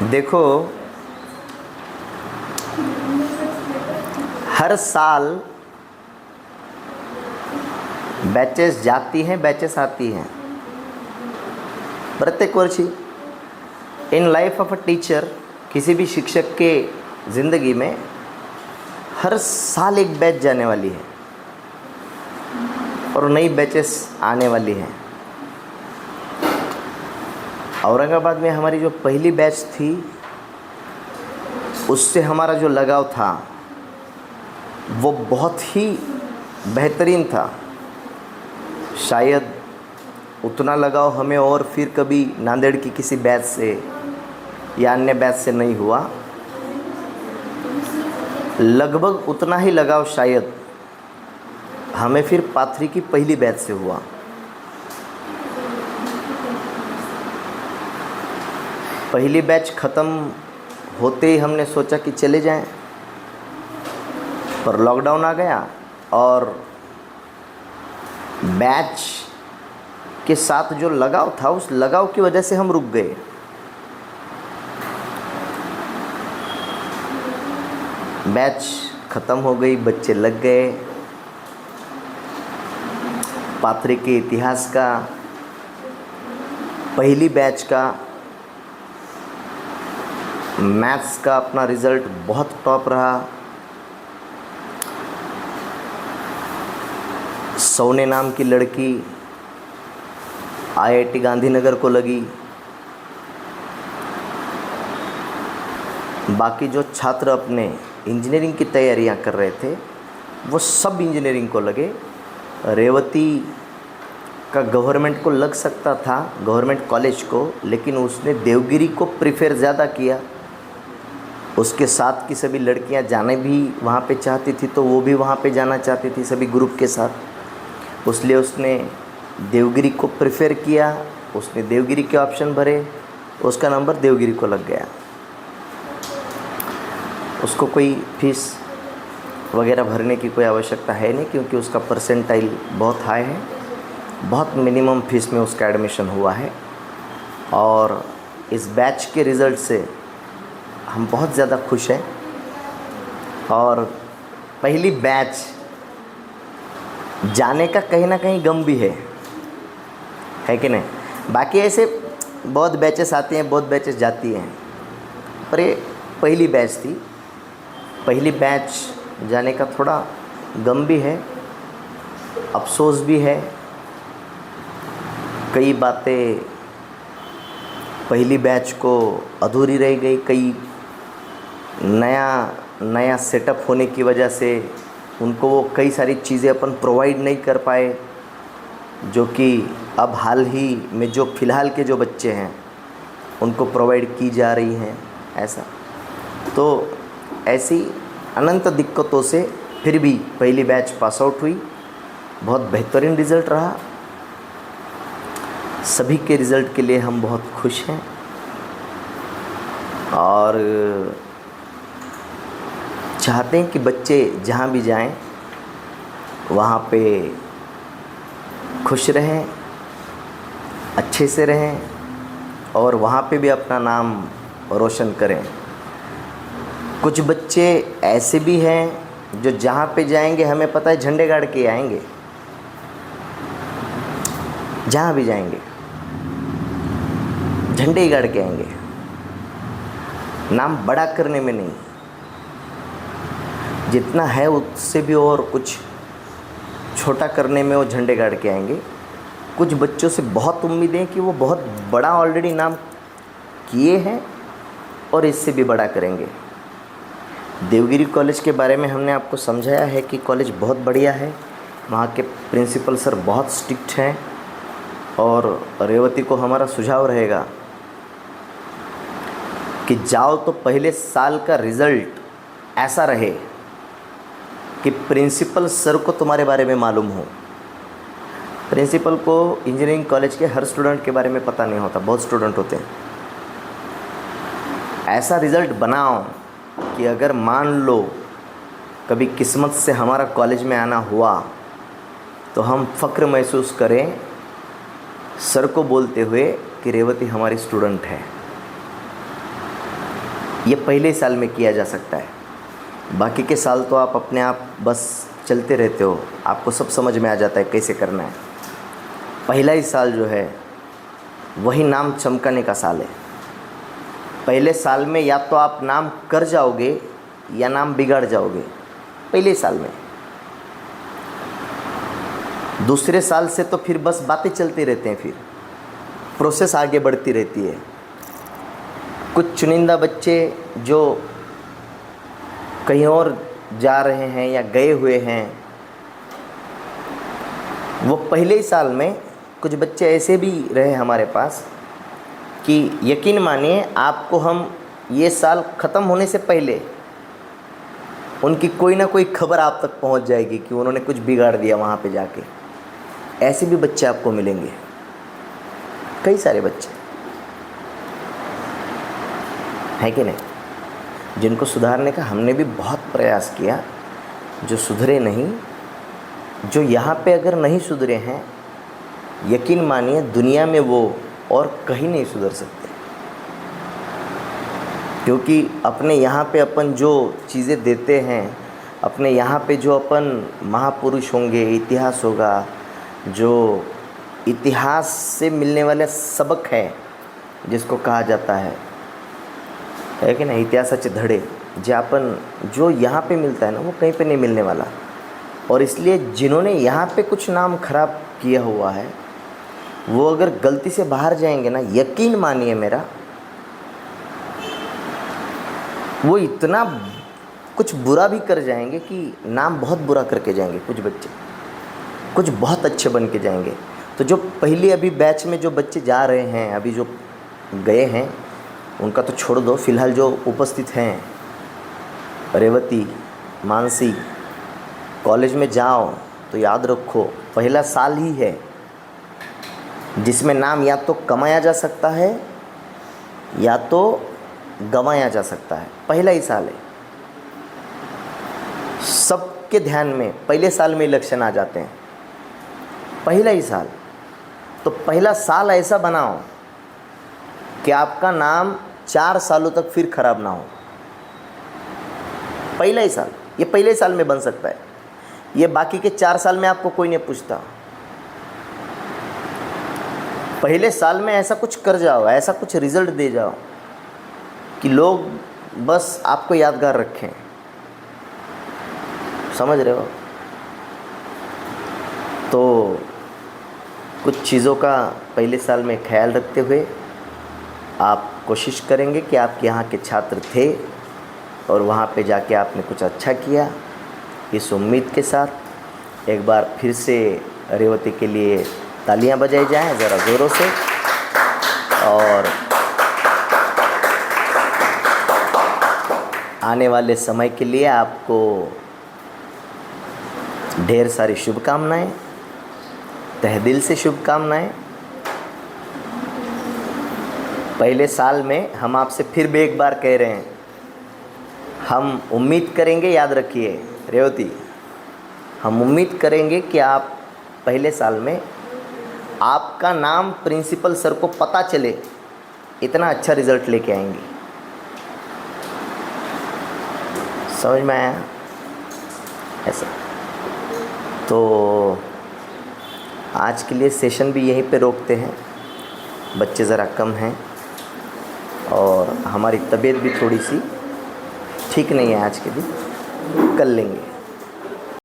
देखो, हर साल बैचेस जाती हैं, बैचेस आती हैं प्रत्येक वर्ष। In life of a teacher, किसी भी शिक्षक के ज़िंदगी में हर साल एक बैच जाने वाली है और नई बैचेस आने वाली हैं। औरंगाबाद में हमारी जो पहली बैच थी, उससे हमारा जो लगाव था वो बहुत ही बेहतरीन था। शायद उतना लगाव हमें और फिर कभी नांदेड़ की किसी बैच से या अन्य बैच से नहीं हुआ। लगभग उतना ही लगाव शायद हमें फिर पाथरी की पहली बैच से हुआ। पहली बैच ख़त्म होते ही हमने सोचा कि चले जाएं, पर लॉकडाउन आ गया और बैच के साथ जो लगाव था, उस लगाव की वजह से हम रुक गए। बैच ख़त्म हो गई, बच्चे लग गए। पाथरी के इतिहास का पहली बैच का मैथ्स का अपना रिज़ल्ट बहुत टॉप रहा। सोने नाम की लड़की IIT गांधीनगर को लगी। बाकी जो छात्र अपने इंजीनियरिंग की तैयारियां कर रहे थे, वो सब इंजीनियरिंग को लगे। रेवती का गवर्नमेंट को लग सकता था, गवर्नमेंट कॉलेज को, लेकिन उसने देवगिरी को प्रीफर ज़्यादा किया। उसके साथ की सभी लड़कियां जाने भी वहाँ पे चाहती थी, तो वो भी वहाँ पे जाना चाहती थी सभी ग्रुप के साथ। इसलिए उसने देवगिरी को प्रेफर किया। उसने देवगिरी के ऑप्शन भरे, उसका नंबर देवगिरी को लग गया। उसको कोई फीस वगैरह भरने की कोई आवश्यकता है नहीं, क्योंकि उसका परसेंटाइल बहुत हाई है। बहुत मिनिमम फीस में उसका एडमिशन हुआ है। और इस बैच के रिज़ल्ट से हम बहुत ज़्यादा खुश हैं। और पहली बैच जाने का कहीं ना कहीं गम भी है कि नहीं। बाकी ऐसे बहुत बैचेस आती हैं, बहुत बैचेस जाती हैं, पर ये पहली बैच थी। पहली बैच जाने का थोड़ा गम भी है, अफसोस भी है। कई बातें पहली बैच को अधूरी रह गई। कई नया सेटअप होने की वजह से उनको वो कई सारी चीज़ें अपन प्रोवाइड नहीं कर पाए, जो कि अब हाल ही में जो फ़िलहाल के जो बच्चे हैं उनको प्रोवाइड की जा रही हैं। ऐसा तो ऐसी अनंत दिक्कतों से फिर भी पहली बैच पास आउट हुई। बहुत बेहतरीन रिज़ल्ट रहा। सभी के रिज़ल्ट के लिए हम बहुत खुश हैं और चाहते हैं कि बच्चे जहाँ भी जाएं वहाँ पे खुश रहें, अच्छे से रहें और वहाँ पे भी अपना नाम रोशन करें। कुछ बच्चे ऐसे भी हैं जो जहाँ पे जाएंगे हमें पता है झंडे गाड़ के आएंगे। जहाँ भी जाएंगे झंडे ही गाड़ के आएंगे, नाम बड़ा करने में नहीं, जितना है उससे भी और कुछ छोटा करने में वो झंडे गाड़ के आएंगे। कुछ बच्चों से बहुत उम्मीदें कि वो बहुत बड़ा ऑलरेडी नाम किए हैं और इससे भी बड़ा करेंगे। देवगिरी कॉलेज के बारे में हमने आपको समझाया है कि कॉलेज बहुत बढ़िया है। वहाँ के प्रिंसिपल सर बहुत स्ट्रिक्ट हैं और रेवती को हमारा सुझाव रहेगा कि जाओ तो पहले साल का रिज़ल्ट ऐसा रहे कि प्रिंसिपल सर को तुम्हारे बारे में मालूम हो। प्रिंसिपल को इंजीनियरिंग कॉलेज के हर स्टूडेंट के बारे में पता नहीं होता, बहुत स्टूडेंट होते हैं। ऐसा रिज़ल्ट बनाओ कि अगर मान लो कभी किस्मत से हमारा कॉलेज में आना हुआ तो हम फ़ख्र महसूस करें सर को बोलते हुए कि रेवती हमारी स्टूडेंट है। ये पहले साल में किया जा सकता है। बाकी के साल तो आप अपने आप बस चलते रहते हो, आपको सब समझ में आ जाता है कैसे करना है। पहला ही साल जो है वही नाम चमकाने का साल है। पहले साल में या तो आप नाम कर जाओगे या नाम बिगाड़ जाओगे, पहले साल में। दूसरे साल से तो फिर बस बातें चलती रहते हैं, फिर प्रोसेस आगे बढ़ती रहती है। कुछ चुनिंदा बच्चे जो कहीं और जा रहे हैं या गए हुए हैं, वो पहले ही साल में, कुछ बच्चे ऐसे भी रहे हमारे पास कि यकीन मानिए आपको हम ये साल ख़त्म होने से पहले उनकी कोई ना कोई खबर आप तक पहुंच जाएगी कि उन्होंने कुछ बिगाड़ दिया वहाँ पे जाके। ऐसे भी बच्चे आपको मिलेंगे, कई सारे बच्चे हैं कि नहीं, जिनको सुधारने का हमने भी बहुत प्रयास किया, जो सुधरे नहीं, जो यहाँ पे अगर नहीं सुधरे हैं, यकीन मानिए दुनिया में वो और कहीं नहीं सुधर सकते। क्योंकि अपने यहाँ पे अपन जो चीज़ें देते हैं, अपने यहाँ पे जो अपन महापुरुष होंगे, इतिहास होगा, जो इतिहास से मिलने वाले सबक है जिसको कहा जाता है कि नहीं, इतिहासाचे धड़े जे अपन जो यहाँ पे मिलता है ना, वो कहीं पे नहीं मिलने वाला। और इसलिए जिन्होंने यहाँ पे कुछ नाम खराब किया हुआ है, वो अगर गलती से बाहर जाएंगे ना, यकीन मानिए मेरा, वो इतना कुछ बुरा भी कर जाएंगे कि नाम बहुत बुरा करके जाएंगे। कुछ बच्चे कुछ बहुत अच्छे बन के जाएंगे। तो जो पहले अभी बैच में जो बच्चे जा रहे हैं, अभी जो गए हैं, उनका तो छोड़ दो, फ़िलहाल जो उपस्थित हैं, रेवती, मानसी, कॉलेज में जाओ तो याद रखो पहला साल ही है जिसमें नाम या तो कमाया जा सकता है या तो गंवाया जा सकता है। पहला ही साल है। सबके ध्यान में पहले साल में इलेक्शन आ जाते हैं, पहला ही साल। तो पहला साल ऐसा बनाओ कि आपका नाम 4 सालों तक फिर खराब ना हो। पहला ही साल, ये पहले साल में बन सकता है, ये बाकी के 4 साल में आपको कोई नहीं पूछता। पहले साल में ऐसा कुछ कर जाओ, ऐसा कुछ रिजल्ट दे जाओ कि लोग बस आपको यादगार रखें। समझ रहे हो? तो कुछ चीज़ों का पहले साल में ख्याल रखते हुए आप कोशिश करेंगे कि आप यहाँ के छात्र थे और वहाँ पे जाके आपने कुछ अच्छा किया। इस उम्मीद के साथ एक बार फिर से रेवती के लिए तालियां बजाई जाएं ज़रा ज़ोरों से। और आने वाले समय के लिए आपको ढेर सारी शुभकामनाएं, तहे दिल से शुभकामनाएं। पहले साल में हम आपसे फिर भी एक बार कह रहे हैं, हम उम्मीद करेंगे, याद रखिए रेवती, हम उम्मीद करेंगे कि आप पहले साल में आपका नाम प्रिंसिपल सर को पता चले, इतना अच्छा रिज़ल्ट लेके आएंगे। समझ में आया? ऐसा तो आज के लिए सेशन भी यहीं पे रोकते हैं। बच्चे ज़रा कम हैं और हमारी तबीयत भी थोड़ी सी ठीक नहीं है आज के दिन, कर लेंगे।